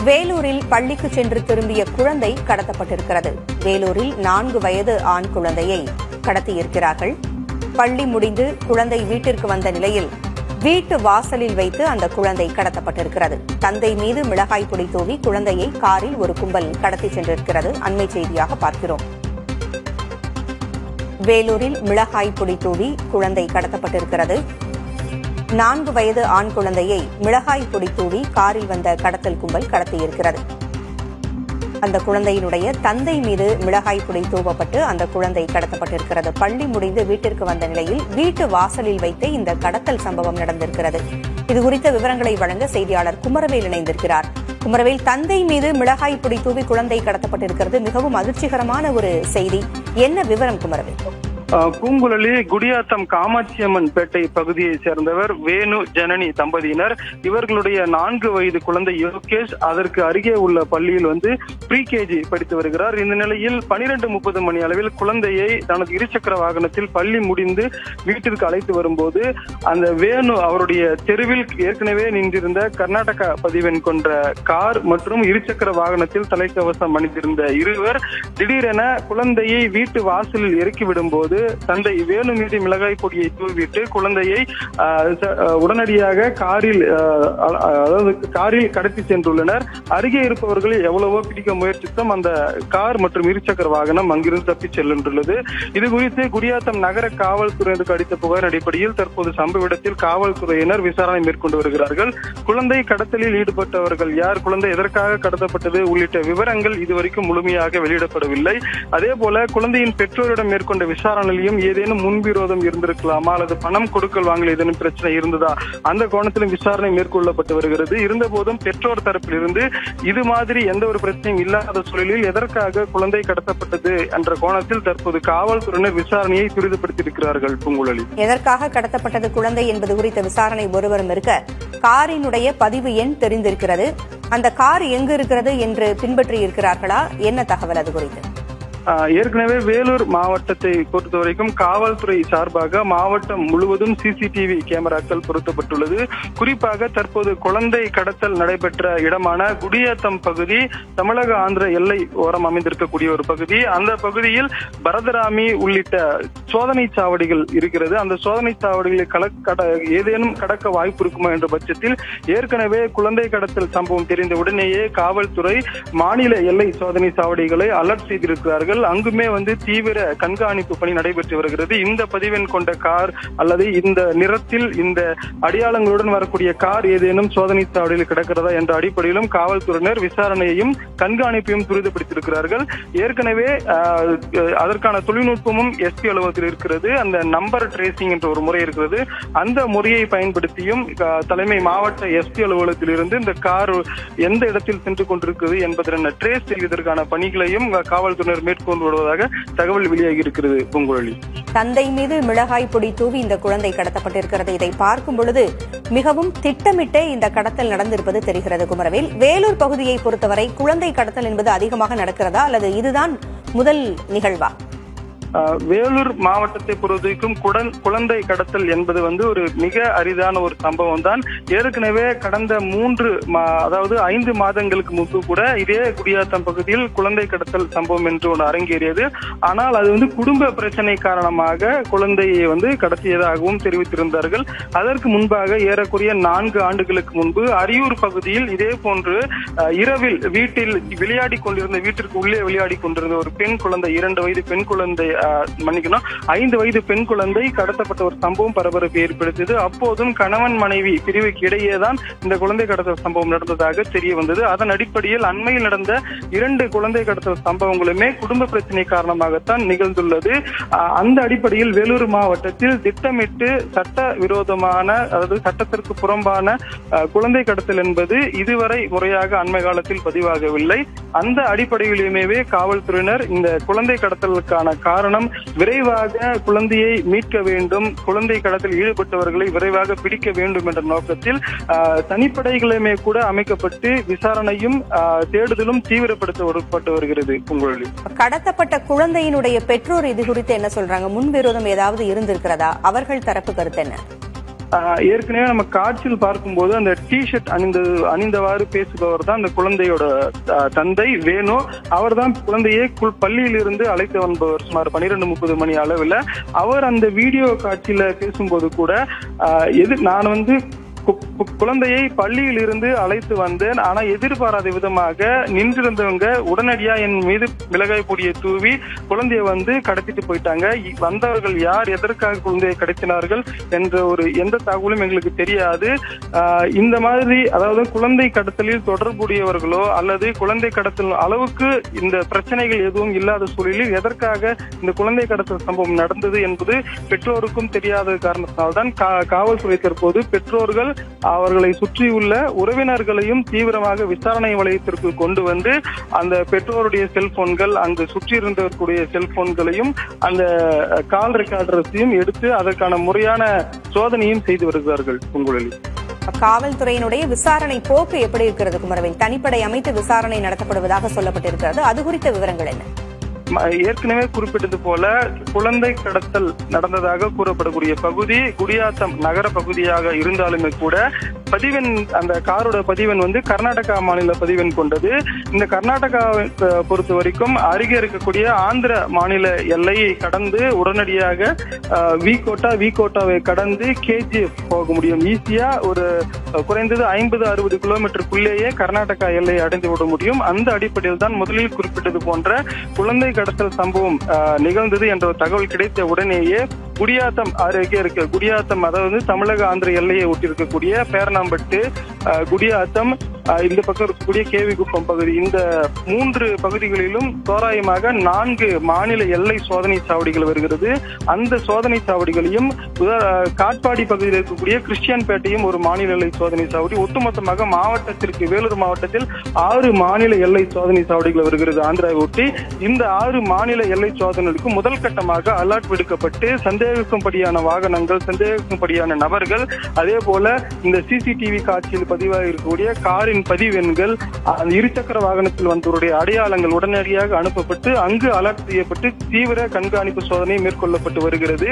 வேலூரில் பள்ளிக்கு சென்று திரும்பிய குழந்தை கடத்தப்பட்டிருக்கிறது. வேலூரில் 4 வயது ஆண் குழந்தையை கடத்தியிருக்கிறார்கள். பள்ளி முடிந்து குழந்தை வீட்டிற்கு வந்த நிலையில் வீட்டு வாசலில் வைத்து அந்த குழந்தை கடத்தப்பட்டிருக்கிறது. தந்தை மீது மிளகாய் பொடி தூவி குழந்தையை காரில் ஒரு கும்பல் கடத்தி சென்றிருக்கிறது. அண்மை செய்தியாக பார்க்கிறோம். வேலூரில் மிளகாய் பொடி தூவி குழந்தை கடத்தப்பட்டிருக்கிறது. 4 வயது ஆண் குழந்தையை மிளகாய் பொடி தூவி காரில் வந்த கடத்தல் கும்பல் கடத்தியிருக்கிறது. அந்த குழந்தையினுடைய தந்தை மீது மிளகாய் பொடி தூவப்பட்டு அந்த குழந்தை கடத்தப்பட்டிருக்கிறது. பள்ளி முடிந்து வீட்டிற்கு வந்த நிலையில் வீட்டு வாசலில் வைத்து இந்த கடத்தல் சம்பவம் நடந்திருக்கிறது. இதுகுறித்த விவரங்களை வழங்க செய்தியாளர் குமரவேல் இணைந்திருக்கிறார். குமரவேல், தந்தை மீது மிளகாய் பொடி தூவி குழந்தை கடத்தப்பட்டிருக்கிறது. மிகவும் அதிர்ச்சிகரமான ஒரு செய்தி. என்ன விவரம் குமரவேல்? பூங்குழலி குடியாத்தம் காமாட்சியம்மன் பேட்டை பகுதியை சேர்ந்தவர் வேணு ஜனனி தம்பதியினர். இவர்களுடைய 4 வயது குழந்தை யோகேஷ் அதற்கு அருகே உள்ள பள்ளியில் ப்ரீகேஜி படித்து வருகிறார். இந்த நிலையில் 12:30 மணி அளவில் குழந்தையை தனது இருசக்கர வாகனத்தில் பள்ளி முடிந்து வீட்டிற்கு அழைத்து வரும்போது அந்த வேணு அவருடைய தெருவில் ஏற்கனவே நின்றிருந்த கர்நாடகா பதிவெண் கொண்ட கார் மற்றும் இருசக்கர வாகனத்தில் தலைக்கவசம் அணிந்திருந்த இருவர் திடீரென குழந்தையை வீட்டு வாசலில் இறக்கிவிடும் போது தந்தை வேணு மீது மிளகாய் பொடியை தூவிட்டு குழந்தையை உடனடியாக காரில் கடத்தி சென்றுள்ளனர். அருகே இருப்பவர்கள் எவ்வளவோ பிடிக்க முயற்சித்தும் அந்த கார் மற்றும் இருசக்கர வாகனம் அங்கிருந்து தப்பிச் செல்லுள்ளது. இது குறித்து குடியாத்தம் நகர காவல்துறையினருக்கு அளித்த புகார் அடிப்படையில் தற்போது சம்பவ இடத்தில் காவல்துறையினர் விசாரணை மேற்கொண்டு வருகிறார்கள். குழந்தை கடத்தலில் ஈடுபட்டவர்கள் யார், குழந்தை எதற்காக கடத்தப்பட்டது உள்ளிட்ட விவரங்கள் இதுவரைக்கும் முழுமையாக வெளியிடப்படவில்லை. அதேபோல குழந்தையின் பெற்றோரிடம் மேற்கொண்ட விசாரணையிலும் ஏதேனும் முன்விரோதம் இருந்திருக்கலாமா அல்லது பணம் கொடுக்கல் வாங்கல ஏதேனும் பிரச்சனை இருந்ததா, அந்த கோணத்திலும் விசாரணை மேற்கொள்ளப்பட்டு வருகிறது. இருந்தபோதும் பெற்றோர் தரப்பில் இருந்து இது மாதிரி எந்த ஒரு பிரச்சனையும் இல்லாத சூழலில் எதற்காக குழந்தை கடத்தப்பட்டது என்ற கோணத்தில் தற்போது காவல்துறையினர் விசாரணையை துரிதப்படுத்தியிருக்கிறார்கள். பூங்குழலி, எதற்காக கடத்தப்பட்டது குழந்தை என்பது குறித்த விசாரணை ஒருவரும் இருக்க, காரினுடைய பதிவு எண் தெரிந்திருக்கிறது. அந்த கார் எங்கு இருக்கிறது என்று பின்பற்றி இருக்கிறார்களா? என்ன தகவல் அது குறித்து? ஏற்கனவே வேலூர் மாவட்டத்தை பொறுத்தவரைக்கும் காவல்துறை சார்பாக மாவட்டம் முழுவதும் சிசிடிவி கேமராக்கள் பொருத்தப்பட்டுள்ளது. குறிப்பாக தற்போது குழந்தை கடத்தல் நடைபெற்ற இடமான குடியாத்தம் பகுதி தமிழக ஆந்திர எல்லை ஓரம் அமைந்திருக்கக்கூடிய ஒரு பகுதி. அந்த பகுதியில் பரதராமி உள்ளிட்ட சோதனை சாவடிகள் இருக்கிறது. அந்த சோதனை சாவடிகளை ஏதேனும் கடக்க வாய்ப்பு இருக்குமா என்ற பட்சத்தில் ஏற்கனவே குழந்தை கடத்தல் சம்பவம் தெரிந்த உடனேயே காவல்துறை மாநில எல்லை சோதனை சாவடிகளை அலர்ட் செய்திருக்கிறார்கள். அங்குமே தீவிர கண்காணிப்பு பணி நடைபெற்று வருகிறது. இந்த பதிவெண் கொண்ட கார் அல்லது இந்த நிறத்தில் இந்த அடையாளங்களுடன் வரக்கூடிய கார் ஏதேனும் சோதனை சாவடியில் கிடக்கிறதா என்ற அடிப்படையிலும் காவல்துறையினர் விசாரணையையும் கண்காணிப்பையும் துரிதப்படுத்தியிருக்கிறார்கள். ஏற்கனவே அதற்கான தொழில்நுட்பமும் எஸ்பி அலுவலகத்தில் இருக்கிறது. அந்த நம்பர் ட்ரேசிங் என்ற ஒரு முறை இருக்கிறது. அந்த முறையை பயன்படுத்தியும் தலைமை மாவட்ட எஸ்பி அலுவலகத்தில் இருந்து இந்த கார் எந்த இடத்தில் சென்று கொண்டிருக்கிறது என்பதனை ட்ரேஸ் செய்வதற்கான பணிகளையும் காவல்துறையினர் மேற்கொண்டு வருவதாக தகவல் வெளியாகி இருக்கிறது. பூங்குழலி, தந்தை மீது மிளகாய் பொடி தூவி இந்த குழந்தை கடத்தப்பட்டிருக்கிறது. இதை பார்க்கும் பொழுது மிகவும் திட்டமிட்டே இந்த கடத்தல் நடந்திருப்பது தெரிகிறது. குமரவேல், வேலூர் பகுதியை பொறுத்தவரை குழந்தை கடத்தல் என்பது அதிகமாக நடக்கிறதா அல்லது இதுதான் முதல் நிகழ்வா? வேலூர் மாவட்டத்தை பொறுத்தவரைக்கும் குழந்தை கடத்தல் என்பது ஒரு மிக அரிதான ஒரு சம்பவம் தான். ஏற்கனவே கடந்த 5 மாதங்களுக்கு முன்பு கூட இதே குடியாத்தம் பகுதியில் குழந்தை கடத்தல் சம்பவம் என்று ஒன்று அரங்கேறியது. ஆனால் அது குடும்ப பிரச்சனை காரணமாக குழந்தையை கடத்தியதாகவும் தெரிவித்திருந்தார்கள். அதற்கு முன்பாக ஏறக்குறைய 4 ஆண்டுகளுக்கு முன்பு அரியூர் பகுதியில் இதே போன்று இரவில் வீட்டில் விளையாடி கொண்டிருந்த வீட்டிற்கு உள்ளே விளையாடி கொண்டிருந்த ஒரு பெண் குழந்தை 2 வயது பெண் குழந்தை 5 வயது பெண் குழந்தை கடத்தப்பட்ட ஒரு சம்பவம் பரபரப்பை ஏற்படுத்தியது. அப்போதும் கணவன் மனைவி பிரிவுக்கு இடையேதான் இந்த குழந்தை கடத்தல் சம்பவம் நடந்ததாக தெரிய வந்தது. அதன் அடிப்படையில் அண்மையில் நடந்த 2 குழந்தை கடத்தல் சம்பவங்களுமே குடும்ப பிரச்சனை காரணமாகத்தான் நிகழ்ந்துள்ளது. அந்த அடிப்படையில் வேலூர் மாவட்டத்தில் திட்டமிட்டு சட்ட விரோதமான அதாவது சட்டத்திற்கு புறம்பான குழந்தை கடத்தல் என்பது இதுவரை முறையாக அண்மை காலத்தில் பதிவாகவில்லை. அந்த அடிப்படையிலுமே காவல்துறையினர் இந்த குழந்தை கடத்தலுக்கான காரணம் விரைவாக குழந்தையை மீட்க வேண்டும், குழந்தை கடத்தல் ஈடுபட்டவர்களை விரைவாக பிடிக்க வேண்டும் என்ற நோக்கத்தில் தனிப்படைகளுமே கூட அமைக்கப்பட்டு விசாரணையும் தேடுதலும் தீவிரப்படுத்தப்பட்டு வருகிறது. பூங்குழலி, கடத்தப்பட்ட குழந்தையினுடைய பெற்றோர் இது குறித்து என்ன சொல்றாங்க? முன்விரோதம் ஏதாவது இருந்திருக்கிறதா? அவர்கள் தரப்பு கருத்து என்ன? ஏற்கனவே நம்ம காட்சியில் பார்க்கும்போது அந்த டிஷர்ட் அணிந்தவாறு பேசுபவர் தான் அந்த குழந்தையோட தந்தை வேணு. அவர் தான் குழந்தையை பள்ளியிலிருந்து அழைத்து வந்தவர் சுமார் 12:30 மணி அளவில். அவர் அந்த வீடியோ காட்சியில பேசும்போது கூட நான் குழந்தையை பள்ளியில் இருந்து அழைத்து வந்தேன், ஆனா எதிர்பாராத விதமாக நின்றிருந்தவங்க உடனடியா என் மீது மிளகாய் பொடியை தூவி குழந்தையை கடத்திட்டு போயிட்டாங்க. வந்தவர்கள் யார், எதற்காக குழந்தையை கடத்தினார்கள் என்ற எந்த தகவலும் எங்களுக்கு தெரியாது. இந்த மாதிரி அதாவது குழந்தை கடத்தலில் தொடர்புடையவர்களோ அல்லது குழந்தை கடத்தல் அளவுக்கு இந்த பிரச்சனைகள் எதுவும் இல்லாத சூழலில் எதற்காக இந்த குழந்தை கடத்தல் சம்பவம் நடந்தது என்பது பெற்றோருக்கும் தெரியாத காரணத்தினால்தான் காவல்துறை தற்போது பெற்றோர்கள் அவர்களை சுற்றியுள்ள உறவினர்களையும் தீவிரமாக விசாரணை வளையத்திற்கு கொண்டு வந்து அந்த பெற்றோருடைய செல்போன்கள், அங்கு சுற்றி இருந்தவர்களுடைய செல்போன்களையும் அந்த கால் ரெக்கார்டர்ஸையும் எடுத்து அதற்கான முறையான சோதனையும் செய்து வருகிறார்கள். பூங்குழலி, காவல்துறையினுடைய விசாரணை போக்கு எப்படி இருக்கிறது குமரவேல்? தனிப்படை அமைத்து விசாரணை நடத்தப்படுவதாக சொல்லப்பட்டிருக்கிறது, அது குறித்த விவரங்கள் என்ன? ஏற்கனவே குறிப்பிட்டது போல குழந்தை கடத்தல் நடந்ததாக கூறப்படக்கூடிய பகுதி குடியாத்தம் நகர பகுதியாக இருந்தாலுமே கூட பதிவெண், அந்த காரோட பதிவெண் கர்நாடகா மாநில பதிவெண் கொண்டது. இந்த கர்நாடகாவை பொறுத்த வரைக்கும் அருகே இருக்கக்கூடிய ஆந்திர மாநில எல்லையை கடந்து உடனடியாக விகோட்டாவை கடந்து கேஜிஎஃப் போக முடியும். ஈஸியா ஒரு குறைந்தது 50-60 கிலோமீட்டருக்குள்ளேயே கர்நாடகா எல்லையை அடைந்து விட முடியும். அந்த அடிப்படையில் தான் முதலில் குறிப்பிட்டது போன்ற குழந்தை கடத்தல் சம்பவம் நிகழ்ந்தது என்ற தகவல் கிடைத்த உடனேயே குடியாத்தம் அருகே இருக்க குடியாத்தம், அதாவது தமிழக ஆந்திர எல்லையை ஒட்டியிருக்கக்கூடிய பேரணாம்பட்டு, குடியாத்தம், இந்த பக்கம் இருக்கக்கூடிய கேவிகுப்பம் பகுதி, இந்த 3 பகுதிகளிலும் தோராயமாக 4 மாநில எல்லை சோதனை சாவடிகள் வருகிறது. அந்த சோதனை சாவடிகளையும் காட்பாடி பகுதியில் இருக்கக்கூடிய கிறிஸ்டியன்பேட்டையும் ஒரு மாநில எல்லை சோதனை சாவடி, ஒட்டுமொத்தமாக மாவட்டத்திற்கு வேலூர் மாவட்டத்தில் 6 மாநில எல்லை சோதனை சாவடிகள் வருகிறது ஆந்திராவை ஒட்டி. இந்த 6 மாநில எல்லை சோதனைகளுக்கு முதல் கட்டமாக அலர்ட் விடுக்கப்பட்டு சந்தேகிக்கும்படியான வாகனங்கள், சந்தேகிக்கும்படியான நபர்கள், அதே போல இந்த சிசிடிவி காட்சியில் பதிவாக இருக்கக்கூடிய காரின் பதிவெண்கள், இருசக்கர வாகனத்தில் வந்தவருடைய அடையாளங்கள் உடனடியாக அனுப்பப்பட்டு அங்கு அலர்ட் செய்யப்பட்டு தீவிர கண்காணிப்பு சோதனை மேற்கொள்ளப்பட்டு வருகிறது.